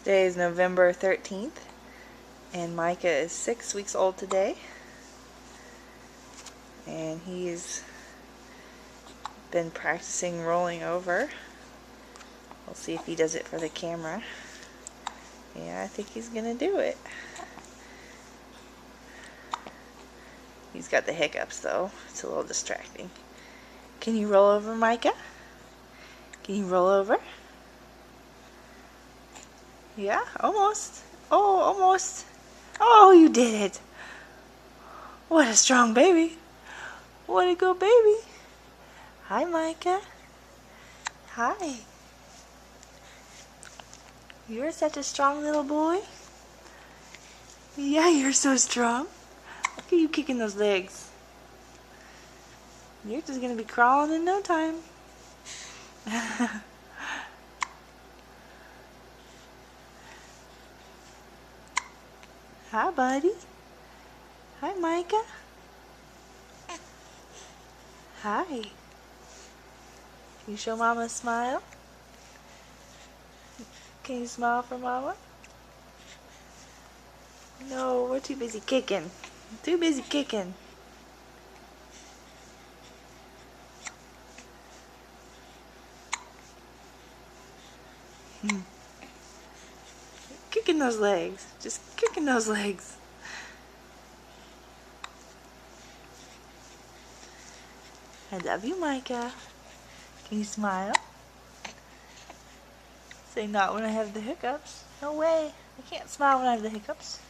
Today is November 13th, and Micah is 6 weeks old today. And he's been practicing rolling over. We'll see if he does it for the camera. Yeah, I think he's gonna do it. He's got the hiccups though. It's a little distracting. Can you roll over, Micah? Can you roll over? Yeah, almost. Oh, almost. Oh, you did it. What a strong baby. What a good baby. Hi, Micah. Hi. You're such a strong little boy. Yeah, you're so strong. Look at you kicking those legs. You're just going to be crawling in no time. Hi, buddy. Hi, Micah. Hi. Can you show Mama a smile? Can you smile for Mama? No, we're too busy kicking. Too busy kicking. Kicking those legs. Just kicking those legs. I love you, Micah. Can you smile? Say not when I have the hiccups. No way. I can't smile when I have the hiccups.